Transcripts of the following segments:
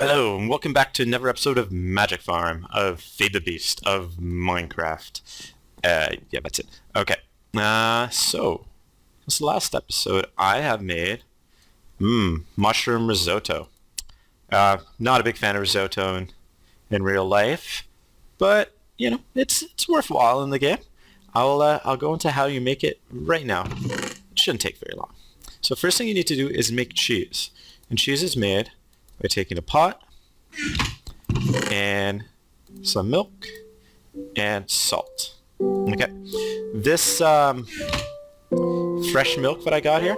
Hello, and welcome back to another episode of Magic Farm, of Feed the Beast, of Minecraft. Yeah, that's it. Okay, so, this last episode, I have made, mushroom risotto. Not a big fan of risotto in real life, but, you know, it's worthwhile in the game. I'll go into how you make it right now. It shouldn't take very long. So first thing you need to do is make cheese. And cheese is made by taking a pot and some milk and salt. Okay, this fresh milk that I got here,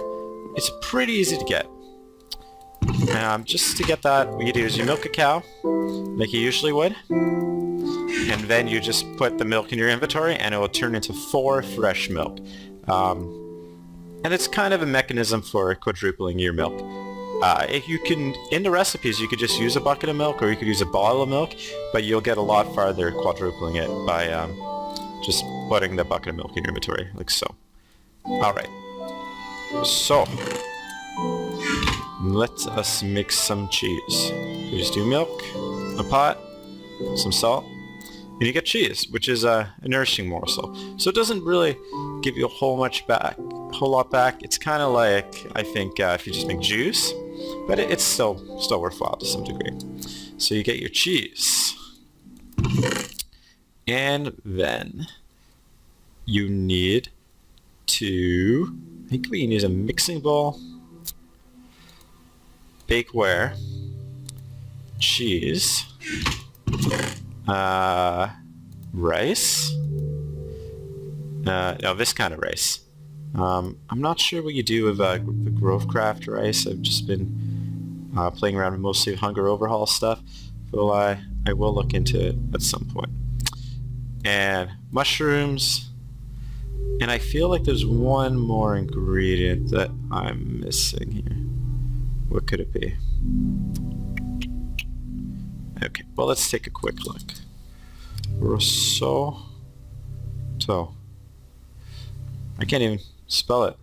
it's pretty easy to get. Just to get that, what you do is you milk a cow like you usually would, and then you just put the milk in your inventory and it will turn into 4 fresh milk. And it's kind of a mechanism for quadrupling your milk. If you can, in the recipes, you could just use a bucket of milk or you could use a bottle of milk, but you'll get a lot farther quadrupling it by just putting the bucket of milk in your inventory, like so. Alright, so let us make some cheese. You just do milk, a pot, some salt, and you get cheese, which is a nourishing morsel. So it doesn't really give you a whole lot back. It's kind of like, I think, if you just make juice, but it's still worthwhile to some degree. So you get your cheese, and then you need to, I think we need a mixing bowl, bakeware, cheese, rice, no, this kind of rice. I'm not sure what you do with the Grovecraft rice. I've just been playing around with mostly Hunger Overhaul stuff, so I will look into it at some point. And mushrooms, and I feel like there's one more ingredient that I'm missing here. What could it be? Okay, well, let's take a quick look. Risotto. I can't even spell it.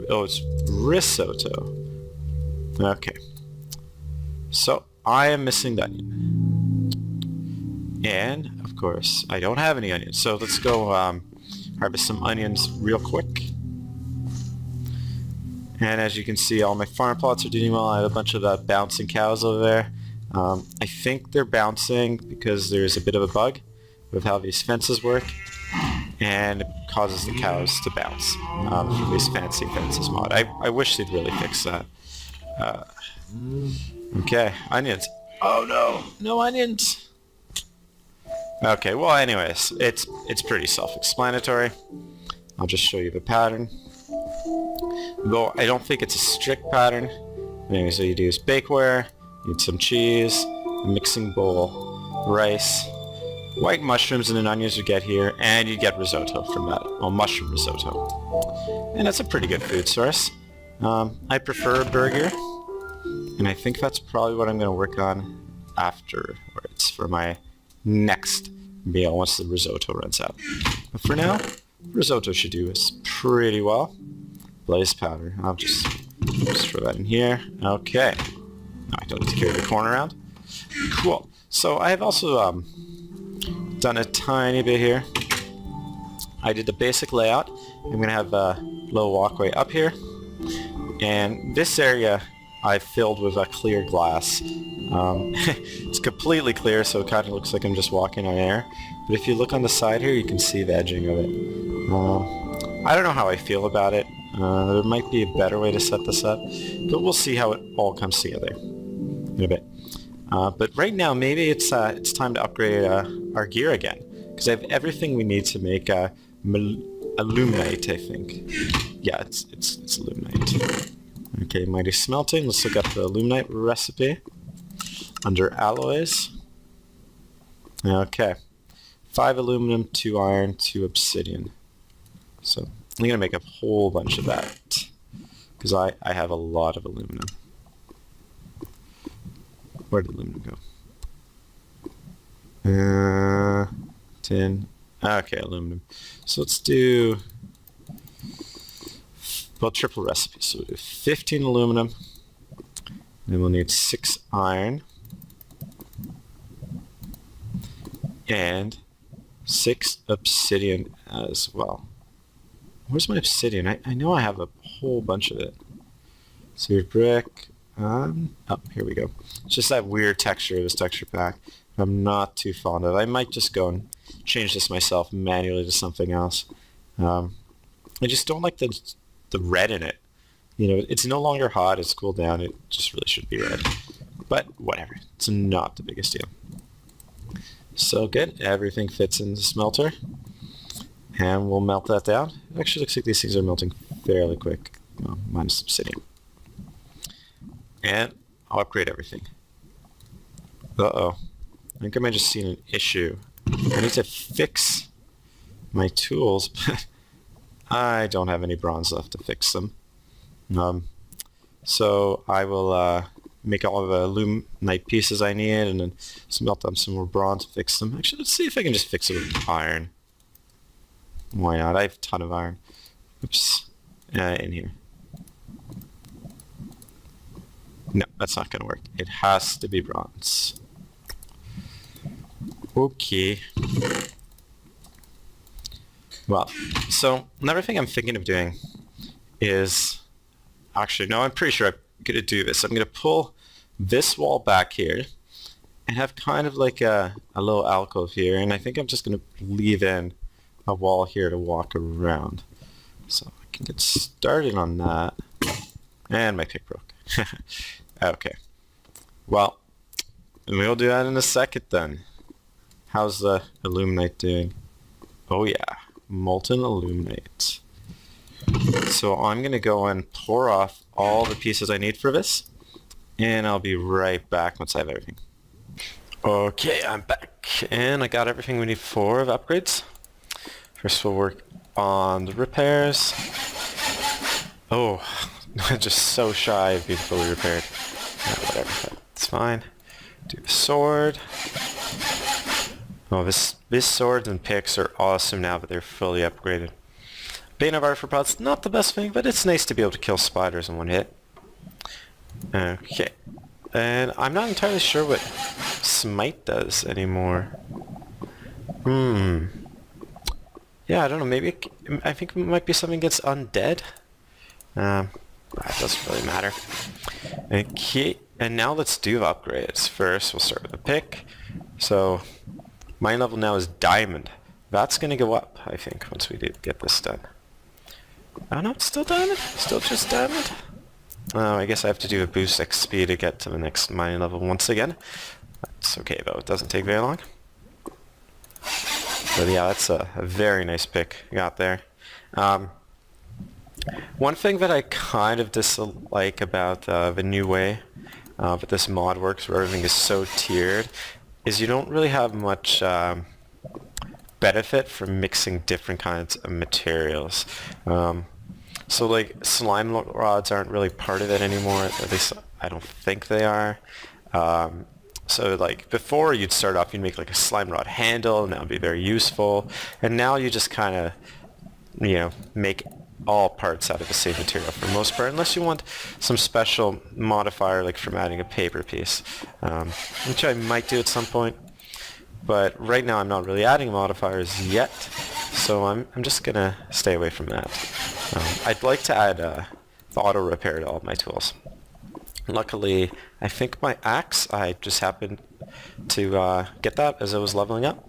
Oh, it's risotto. Okay. So, I am missing the onion. And, of course, I don't have any onions. So let's go harvest some onions real quick. And as you can see, all my farm plots are doing well. I have a bunch of bouncing cows over there. I think they're bouncing because there's a bit of a bug with how these fences work, and it causes the cows to bounce from these fancy fences mod. I wish they'd really fix that. Okay, onions. Oh no, no onions. Okay, well anyways, it's pretty self-explanatory. I'll just show you the pattern. Though I don't think it's a strict pattern. Anyway, so you do is bakeware, you need some cheese, a mixing bowl, rice, white mushrooms and an onions you get here, and you get risotto from that. Well, mushroom risotto. And that's a pretty good food source. I prefer a burger, and I think that's probably what I'm going to work on afterwards for my next meal once the risotto runs out. But for now, risotto should do us pretty well. Blaze powder. I'll just throw that in here. Okay. No, I don't need to carry the corn around. Cool. So I have also done a tiny bit here. I did the basic layout. I'm going to have a little walkway up here. And this area I filled with a clear glass. It's completely clear, so it kind of looks like I'm just walking on air. But if you look on the side here, you can see the edging of it. I don't know how I feel about it. There might be a better way to set this up, but we'll see how it all comes together in a bit. But right now, maybe it's time to upgrade our gear again, because I have everything we need to make aluminite, I think. Yeah, it's aluminite. Okay, mighty smelting. Let's look up the aluminite recipe under alloys. Okay, 5 aluminum, 2 iron, 2 obsidian. So I'm going to make a whole bunch of that, because I have a lot of aluminum. Where did aluminum go? Tin. Okay, aluminum. So let's do, well, triple recipe. So we'll do 15 aluminum, then we'll need 6 iron, And 6 obsidian as well. Where's my obsidian? I know I have a whole bunch of it. Seared brick. Oh, here we go. It's just that weird texture of this texture pack I'm not too fond of. I might just go and change this myself manually to something else. I just don't like the red in it. You know, it's no longer hot. It's cooled down. It just really should be red. But whatever. It's not the biggest deal. So good. Everything fits in the smelter. And we'll melt that down. It actually looks like these things are melting fairly quick. Well, minus obsidian. And I'll upgrade everything. Uh-oh. I think I might have just seen an issue. I need to fix my tools, but I don't have any bronze left to fix them. So I will make all of the luminite pieces I need and then smelt up some more bronze to fix them. Actually, let's see if I can just fix it with iron. Why not? I have a ton of iron. Oops. In here. No, that's not going to work. It has to be bronze. Okay. Well, so another thing I'm thinking of doing is... Actually, no, I'm pretty sure I'm going to do this. I'm going to pull this wall back here and have kind of like a little alcove here. And I think I'm just going to leave in a wall here to walk around. So I can get started on that. And my pick broke. Okay. Well, we'll do that in a second then. How's the illuminate doing? Oh yeah, molten illuminate. So I'm going to go and pour off all the pieces I need for this. And I'll be right back once I have everything. Okay, I'm back. And I got everything we need for the upgrades. First we'll work on the repairs. Oh, just so shy of being fully repaired. Whatever, that's fine. Do the sword. Oh, this sword and picks are awesome now that they're fully upgraded. Bane of Arthropod's not the best thing, but it's nice to be able to kill spiders in one hit. Okay. And I'm not entirely sure what Smite does anymore. Yeah, I don't know, maybe I think it might be something that's undead. That doesn't really matter. Okay, and now let's do upgrades. First, we'll start with the pick. So, my level now is Diamond. That's going to go up, I think, once we get this done. Oh no, it's still Diamond? Still just Diamond? Oh, I guess I have to do a boost XP to get to the next mining level once again. That's okay though, it doesn't take very long. But yeah, that's a very nice pick you got there. One thing that I kind of dislike about the new way that this mod works, where everything is so tiered, is you don't really have much benefit from mixing different kinds of materials. So like slime rods aren't really part of it anymore, at least I don't think they are. So like before you'd start off, you'd make like a slime rod handle and that would be very useful. And now you just kind of, you know, make all parts out of the same material for the most part, unless you want some special modifier like from adding a paper piece, which I might do at some point. But right now I'm not really adding modifiers yet, so I'm just gonna stay away from that. I'd like to add the auto repair to all of my tools. Luckily, I think my axe, I just happened to get that as I was leveling up,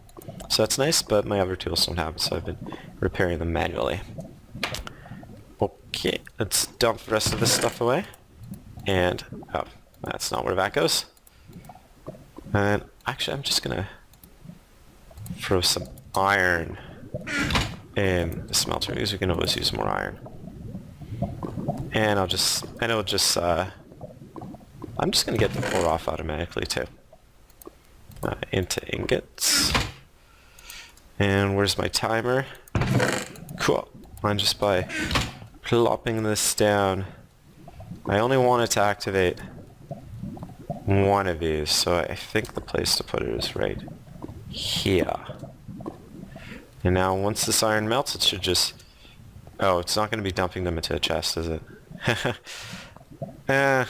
so that's nice, but my other tools don't have it, so I've been repairing them manually. Okay, let's dump the rest of this stuff away. And, oh, that's not where that goes. And actually, I'm just gonna throw some iron in the smelter because we can always use more iron. And I'm just gonna get the pour off automatically too. Into ingots. And where's my timer? Cool. And just by plopping this down, I only want it to activate one of these, so I think the place to put it is right here. And now once this iron melts, it should just... Oh, it's not going to be dumping them into a chest, is it? Okay,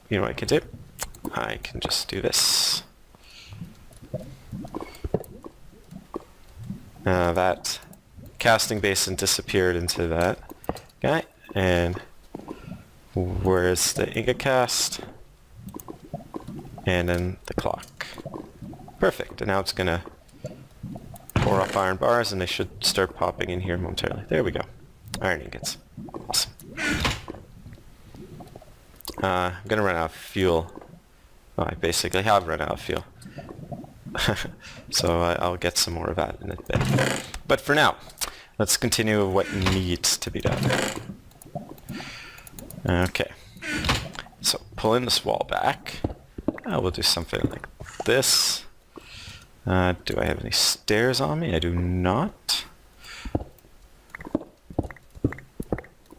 you know what I can do? I can just do this. That casting basin disappeared into that. Okay, and where's the ingot cast? And then the clock. Perfect, and now it's gonna pour up iron bars and they should start popping in here momentarily. There we go. Iron ingots. Awesome. I'm gonna run out of fuel. Oh, I basically have run out of fuel. So I'll get some more of that in a bit. But for now, let's continue with what needs to be done. Okay. So pulling this wall back. We'll do something like this. Do I have any stairs on me? I do not.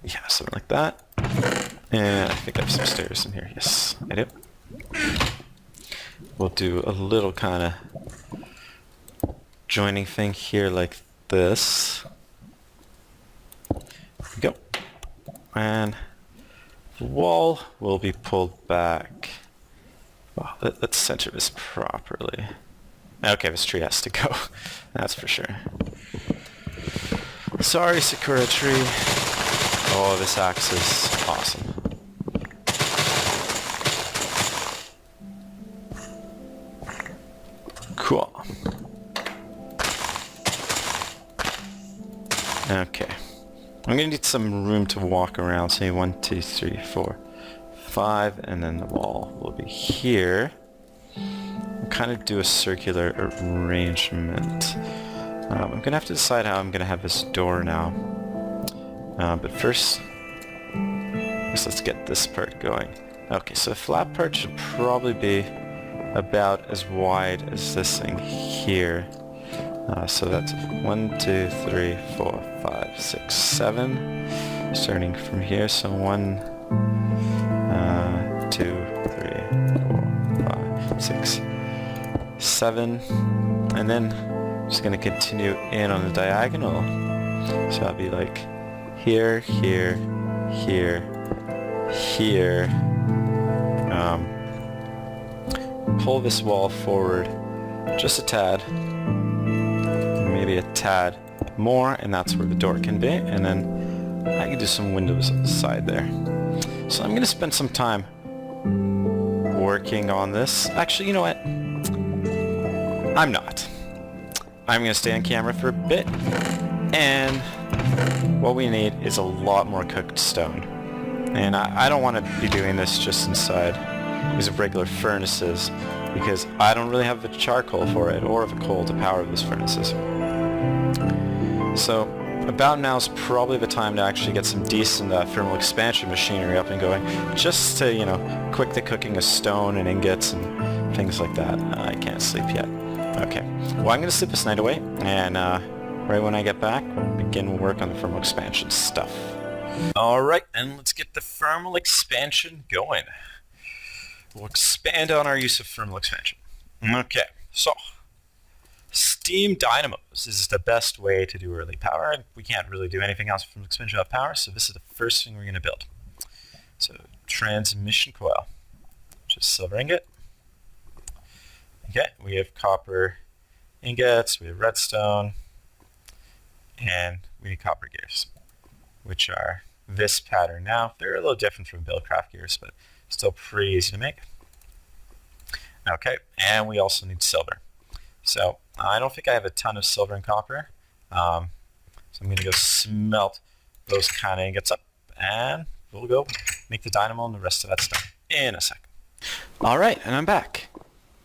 Yeah, something like that. And I think I have some stairs in here. Yes, I do. We'll do a little kind of joining thing here like this. There we go. And the wall will be pulled back. Well, let's center this properly. Okay, this tree has to go. That's for sure. Sorry, Sakura tree. Oh, this axe is awesome. Cool. Okay. I'm gonna need some room to walk around. Say 1, 2, 3, 4, 5, and then the wall will be here. I'll kind of do a circular arrangement. I'm gonna have to decide how I'm gonna have this door now. But first, let's get this part going. Okay, so the flat part should probably be about as wide as this thing here. So that's 1, 2, 3, 4, 5, 6, 7. Starting from here, so 1, 2, 3, 4, 5, 6, 7. And then I'm just going to continue in on the diagonal. So I'll be like here, here, here, here. Pull this wall forward just a tad, maybe a tad more, and that's where the door can be. And then I can do some windows on the side there. So I'm going to spend some time working on this. Actually, you know what? I'm not. I'm going to stay on camera for a bit, and what we need is a lot more cooked stone. And I don't want to be doing this just inside these regular furnaces, because I don't really have the charcoal for it or the coal to power those furnaces. So about now is probably the time to actually get some decent thermal expansion machinery up and going, just to, you know, quick the cooking of stone and ingots and things like that. I can't sleep yet. Okay, well, I'm going to sleep this night away, and right when I get back, we'll begin work on the thermal expansion stuff. Alright, and let's get the thermal expansion going. We'll expand on our use of thermal expansion. Okay, so steam dynamos is the best way to do early power. We can't really do anything else from expansion without power, so this is the first thing we're going to build. So transmission coil, just silver ingot. Okay, we have copper ingots, we have redstone, and we need copper gears, which are this pattern now. They're a little different from Buildcraft gears, but still pretty easy to make. Okay, and we also need silver. So I don't think I have a ton of silver and copper, so I'm going to go smelt those kind of ingots up, and we'll go make the dynamo and the rest of that stuff in a second. Alright, and I'm back.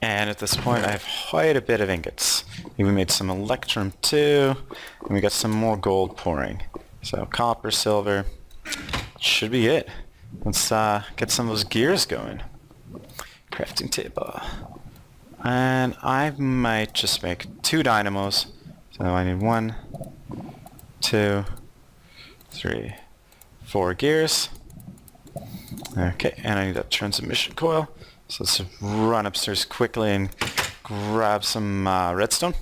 And at this point I have quite a bit of ingots. We made some electrum too, and we got some more gold pouring. So copper, silver, should be it. Let's get some of those gears going. Crafting table. And I might just make 2 dynamos. So I need 1, 2, 3, 4 gears. Okay, and I need that transmission coil. So let's run upstairs quickly and grab some redstone.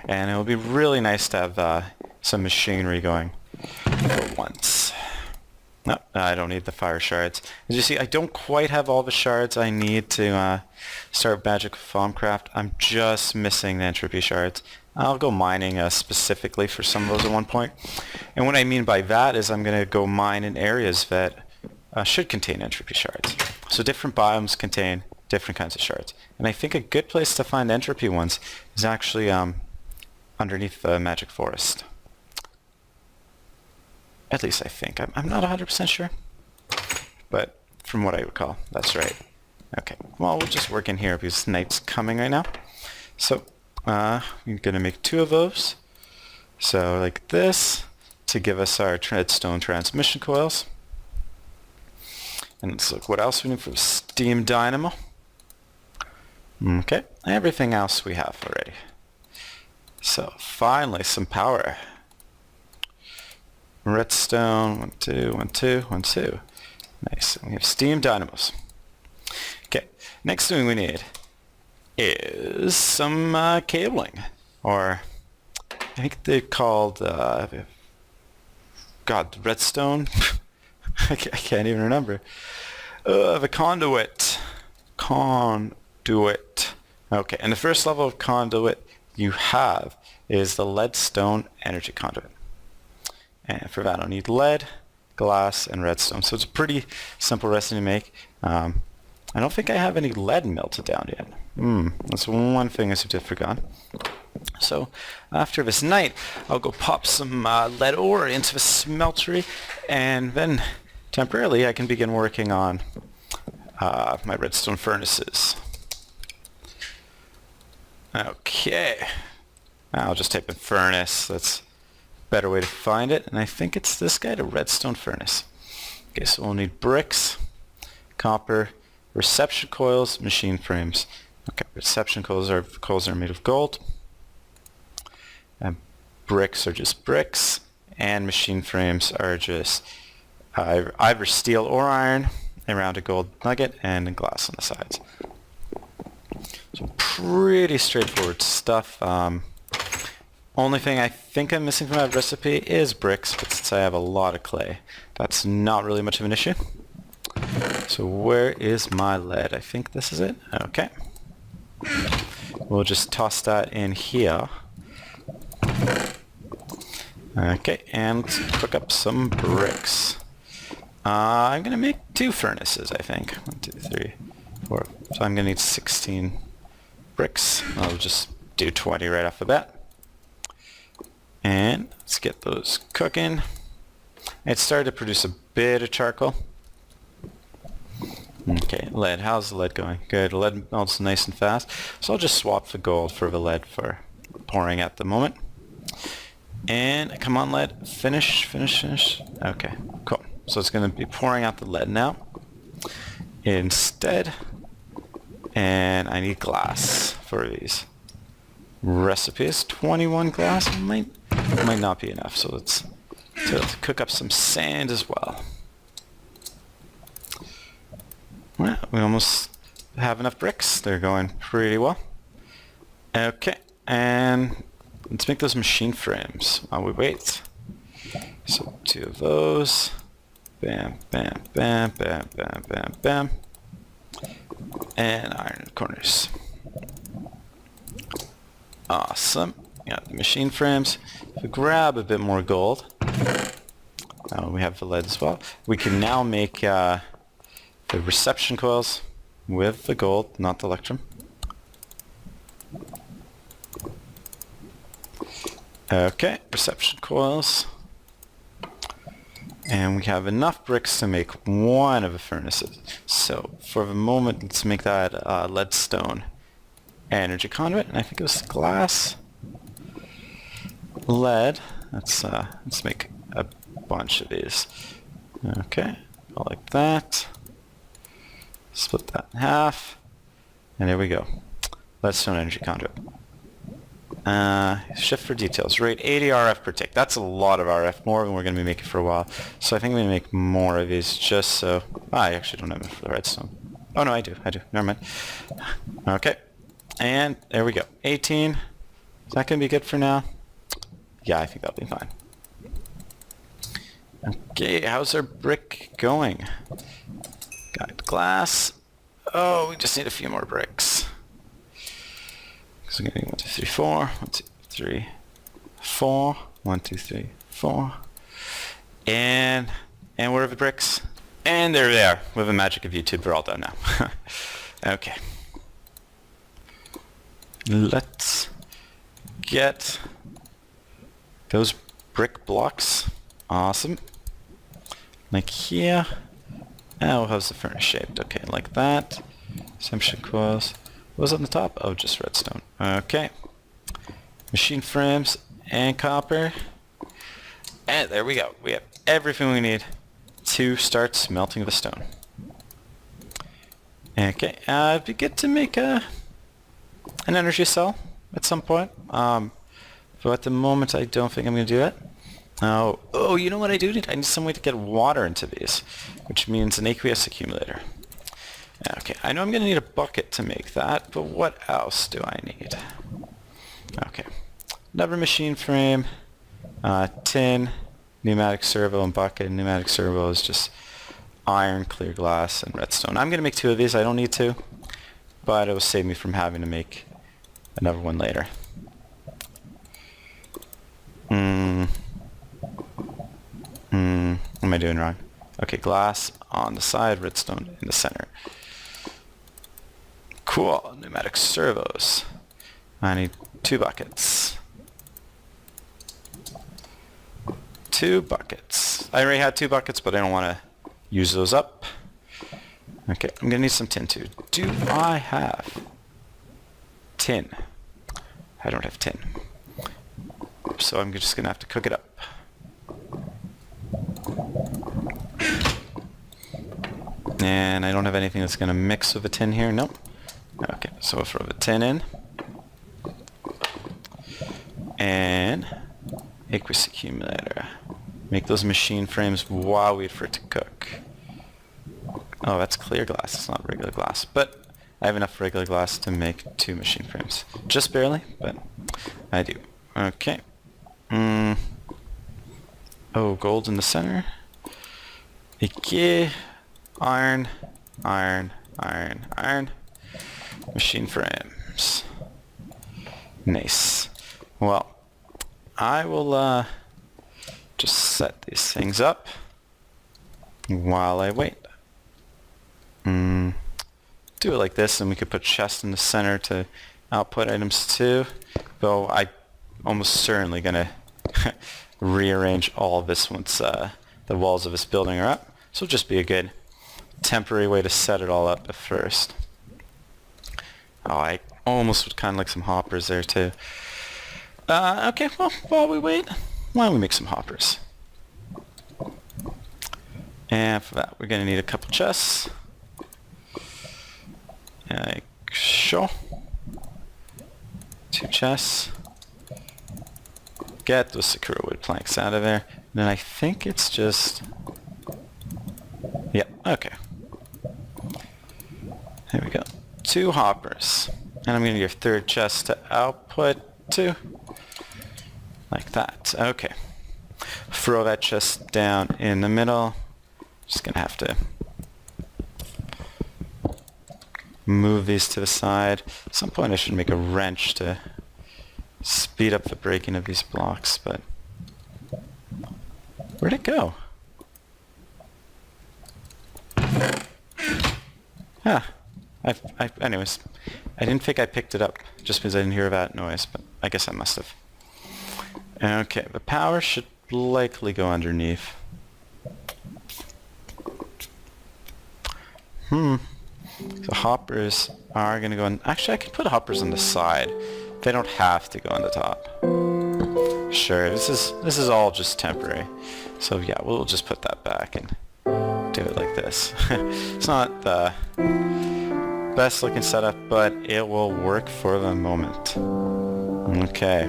And it will be really nice to have some machinery going for once. No, I don't need the fire shards. As you see, I don't quite have all the shards I need to start Magic Farmcraft. I'm just missing the entropy shards. I'll go mining specifically for some of those at one point. And what I mean by that is I'm going to go mine in areas that should contain entropy shards. So different biomes contain different kinds of shards. And I think a good place to find entropy ones is actually underneath the magic forest. At least I think. I'm not 100% sure. But from what I recall, that's right. Okay, well, we'll just work in here because night's coming right now. So, we're going to make 2 of those. So, like this, to give us our redstone transmission coils. And let's look what else we need for the steam dynamo. Okay, everything else we have already. So, finally, some power. Redstone, 1, 2, 1, 2, 1, 2. Nice. We have steam dynamos. Okay, next thing we need is some cabling. Or, I think they're called, redstone? I can't even remember. The conduit. Conduit. Okay, and the first level of conduit you have is the leadstone energy conduit. And for that I'll need lead, glass, and redstone. So it's a pretty simple recipe to make. I don't think I have any lead melted down yet. That's one thing I have forgotten. So after this night, I'll go pop some lead ore into the smeltery, and then temporarily I can begin working on my redstone furnaces. Okay. I'll just type in furnace. That's better way to find it, and I think it's this guy, the redstone furnace. Okay, so we'll need bricks, copper, reception coils, machine frames. Okay, reception coils are made of gold, and bricks are just bricks, and machine frames are just either steel or iron around a gold nugget and a glass on the sides. So pretty straightforward stuff. Only thing I think I'm missing from that recipe is bricks, but since I have a lot of clay, that's not really much of an issue. So where is my lead? I think this is it. Okay. We'll just toss that in here. Okay, and let's cook up some bricks. I'm going to make 2 furnaces, I think. 1, 2, 3, 4. So I'm going to need 16 bricks. I'll just do 20 right off the bat. And let's get those cooking. It started to produce a bit of charcoal. Okay, lead. How's the lead going? Good. Lead melts nice and fast. So I'll just swap the gold for the lead for pouring at the moment. And come on, lead. Finish, finish, finish. Okay, cool. So it's going to be pouring out the lead now. Instead, and I need glass for these recipes. 21 glass might not be enough, so let's cook up some sand as well. Well, we almost have enough bricks. They're going pretty well. Okay, and let's make those machine frames while we wait. So 2 of those. Bam, bam, bam, bam, bam, bam, bam. And iron corners. Awesome. Got the machine frames. If we grab a bit more gold, we have the lead as well. We can now make the reception coils with the gold, not the electrum. Okay, reception coils. And we have enough bricks to make 1 of the furnaces. So for the moment, let's make that leadstone energy conduit. And I think it was glass, lead. Let's make a bunch of these. Okay, all like that. Split that in half. And there we go. Leadstone energy conduit. Shift for details. Rate 80 RF per tick. That's a lot of RF, more than we're going to be making for a while. So I think I'm going to make more of these just so... I actually don't have enough for the redstone. Oh no, I do. Never mind. Okay. And there we go. 18. Is that going to be good for now? Yeah, I think that'll be fine. Okay, how's our brick going? Got glass. Oh, we just need a few more bricks. So we're getting 1, 2, 3, 4. 1, 2, 3, 4. 1, 2, 3, 4. And where are the bricks? And there they are. With the magic of YouTube, we're all done now. Okay. Let's get those brick blocks. Awesome. Like here. Oh, how's the furnace shaped? Okay, like that. Assumption coils. What was on the top? Oh, just redstone. Okay. Machine frames and copper. And there we go. We have everything we need to start smelting the stone. Okay, it'd be good to make an energy cell at some point. But at the moment, I don't think I'm going to do it. Oh, you know what I do need? I need some way to get water into these, which means an aqueous accumulator. Okay, I know I'm going to need a bucket to make that, but what else do I need? Okay, another machine frame, tin, pneumatic servo, and bucket. Pneumatic servo is just iron, clear glass, and redstone. I'm going to make 2 of these. I don't need to, but it will save me from having to make another one later. What am I doing wrong? Okay, glass on the side, redstone in the center. Cool, pneumatic servos. I need 2 buckets. 2 buckets. I already had 2 buckets, but I don't want to use those up. Okay, I'm gonna need some tin too. Do I have tin? I don't have tin. So I'm just gonna have to cook it up. And I don't have anything that's gonna mix with the tin here. Nope. Okay, so we'll throw the tin in. And aqueous accumulator. Make those machine frames while we wait for it to cook. Oh, that's clear glass. It's not regular glass. But I have enough regular glass to make 2 machine frames. Just barely, but I do. Okay. Oh, gold in the center. Okay. Iron, iron, iron, iron. Machine frames. Nice. Well, I will just set these things up while I wait. Do it like this, and we could put chests in the center to output items too. Though I'm almost certainly gonna rearrange all of this once the walls of this building are up. So it'll just be a good temporary way to set it all up at first. Oh, I almost would kind of like some hoppers there too. Okay, well, while we wait, why don't we make some hoppers? And for that, we're gonna need a couple chests. Sure. 2 chests. Get those Sakura wood planks out of there. And then I think it's just... Yep, okay. There we go. 2 hoppers. And I'm going to get your 3rd chest to output 2. Like that. Okay. Throw that chest down in the middle. Just going to have to move these to the side. At some point I should make a wrench to speed up the breaking of these blocks, but where'd it go? Anyways, I didn't think I picked it up just because I didn't hear that noise, but I guess I must have. Okay, the power should likely go underneath. So hoppers are going to go in... Actually, I could put hoppers on the side. They don't have to go on the top. Sure, this is all just temporary. So yeah, we'll just put that back and do it like this. It's not the best looking setup, but it will work for the moment. Okay.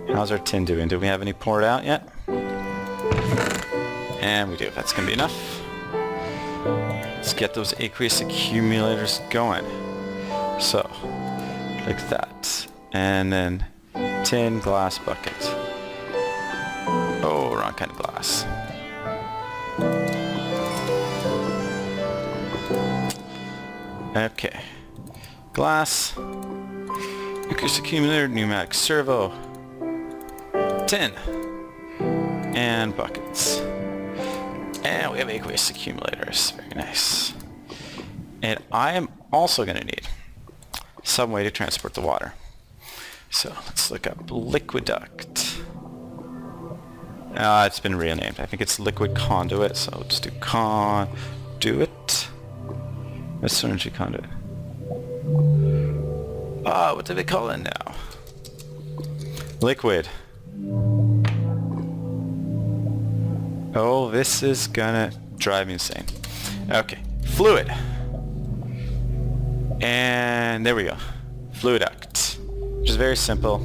How's our tin doing? Do we have any poured out yet? And we do. That's going to be enough. Let's get those aqueous accumulators going. So, like that. And then tin, glass, bucket. Oh, wrong kind of glass. Okay. Glass. Aqueous accumulator, pneumatic servo. Tin. And buckets. And we have aqueous accumulators. Very nice. And I am also going to need some way to transport the water. So let's look up liquiduct. It's been renamed. I think it's liquid conduit, so we'll just do conduit. That's energy conduit. What do they call it now? Liquid. Oh, this is gonna drive me insane. Okay, fluid. And there we go. Fluiduct. Which is very simple.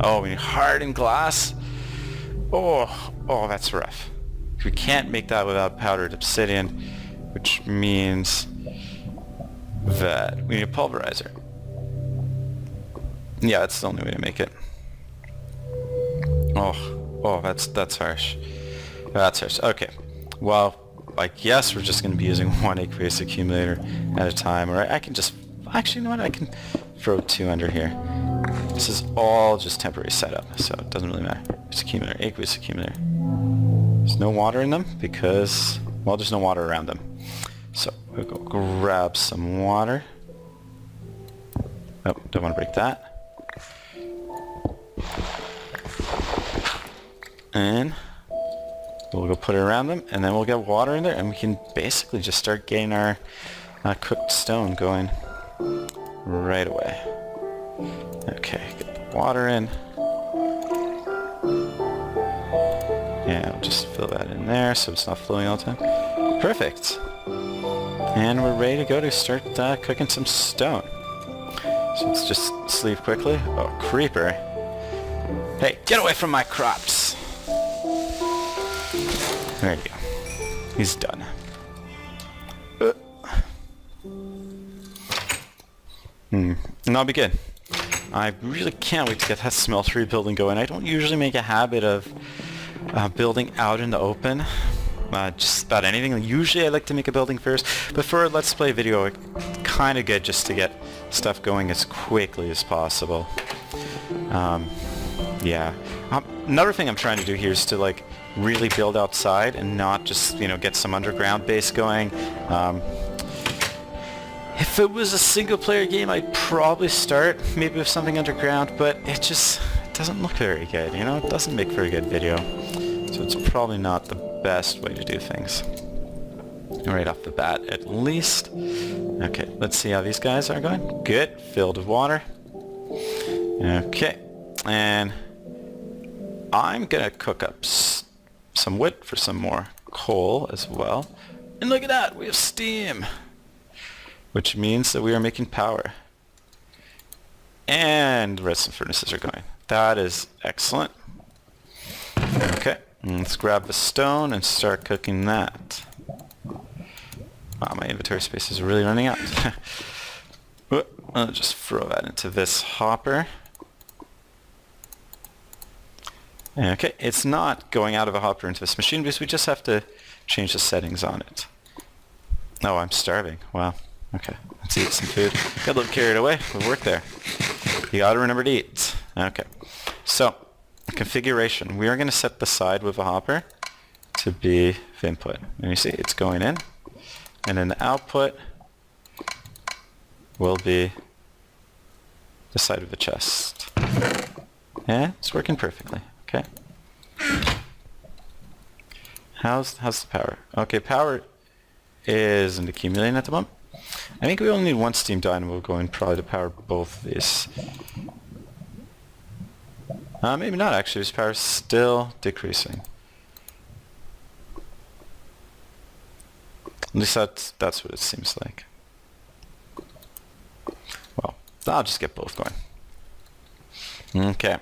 Oh, we need hardened glass. Oh, that's rough. We can't make that without powdered obsidian, which means that we need a pulverizer. Yeah, that's the only way to make it. Oh, that's harsh. That's harsh. Okay. Well, I guess we're just going to be using one aqueous accumulator at a time. Or I can just... Actually, you know what? I can throw 2 under here. This is all just temporary setup, so it doesn't really matter. It's accumulator, aqueous accumulator. There's no water in them because... Well, there's no water around them. So, we'll go grab some water. Oh, don't want to break that. And we'll go put it around them, and then we'll get water in there, and we can basically just start getting our cooked stone going right away. Okay, get the water in. Yeah, we'll just fill that in there so it's not flowing all the time. Perfect. And we're ready to go to start cooking some stone. So let's just sleeve quickly. Oh, creeper. Hey, get away from my crops! There you go. He's done. And that'll be good. I really can't wait to get that smeltery building going. I don't usually make a habit of building out in the open. Just about anything. Usually I like to make a building first, but for a Let's Play video, it's kind of good just to get stuff going as quickly as possible. Yeah. Another thing I'm trying to do here is to like really build outside and not just, get some underground base going. If it was a single player game, I'd probably start maybe with something underground, but it just doesn't look very good, It doesn't make very good video. So it's probably not the best way to do things. Right off the bat, at least. Okay, let's see how these guys are going. Good, filled with water. Okay, and I'm gonna cook up some wood for some more coal as well. And look at that, we have steam! Which means that we are making power. And the redstone furnaces are going. That is excellent. Okay, let's grab the stone and start cooking that. Wow, my inventory space is really running out. I'll just throw that into this hopper. Okay, it's not going out of a hopper into this machine because we just have to change the settings on it. Oh, I'm starving. Wow. Okay, let's eat some food. Got a little carried away. We work there. You gotta remember to eat. Okay, so configuration. We are going to set the side with a hopper to be the input. And you see, it's going in. And then the output will be the side of the chest. Yeah, it's working perfectly. Okay. How's the power? Okay, power isn't accumulating at the moment. I think we only need one steam dynamo going probably to power both of these. Maybe not actually, this power is still decreasing. At least that's what it seems like. Well, I'll just get both going. Okay.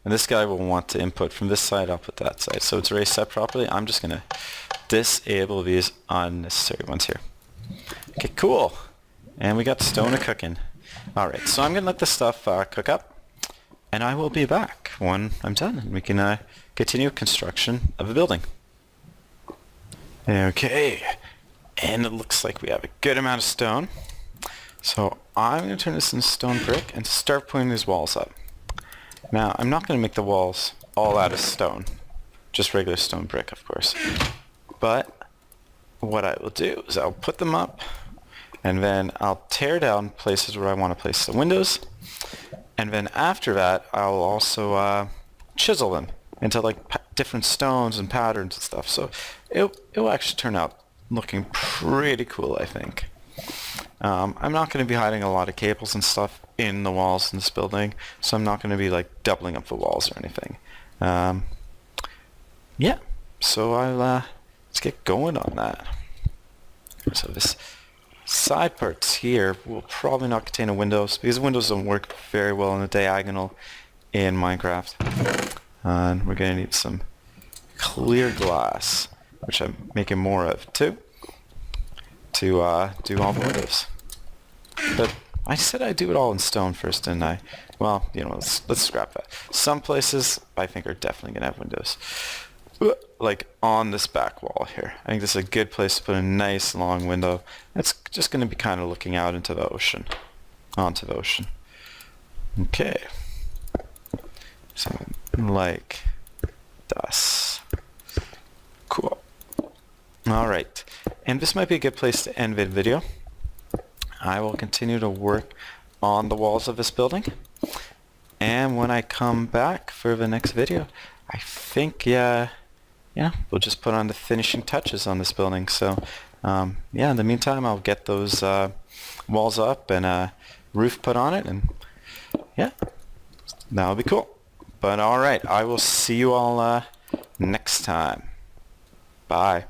And this guy will want to input from this side, output that side. So it's already set properly. I'm just going to disable these unnecessary ones here. Okay, cool. And we got stone a-cooking. Alright, so I'm going to let this stuff cook up. And I will be back when I'm done. And we can continue construction of a building. Okay. And it looks like we have a good amount of stone. So I'm going to turn this into stone brick and start putting these walls up. Now, I'm not going to make the walls all out of stone. Just regular stone brick, of course. But what I will do is I'll put them up, and then I'll tear down places where I want to place the windows. And then after that, I'll also chisel them into like different stones and patterns and stuff. So it'll actually turn out looking pretty cool, I think. I'm not going to be hiding a lot of cables and stuff in the walls in this building, so I'm not going to be like doubling up the walls or anything. Yeah, so let's get going on that. So this side parts here will probably not contain a windows because windows don't work very well in a diagonal in Minecraft. And we're going to need some clear glass, which I'm making more of too, to do all the windows. But I said I'd do it all in stone first, didn't I? Well, you know, let's scrap that. Some places I think are definitely going to have windows. Like on this back wall here. I think this is a good place to put a nice long window. That's just going to be kind of looking out into the ocean. Onto the ocean. Okay. So, like this. Cool. Alright. And this might be a good place to end the video. I will continue to work on the walls of this building. And when I come back for the next video, I think, yeah, we'll just put on the finishing touches on this building. So, yeah, in the meantime, I'll get those walls up and a roof put on it, and yeah, that'll be cool. But alright, I will see you all next time. Bye.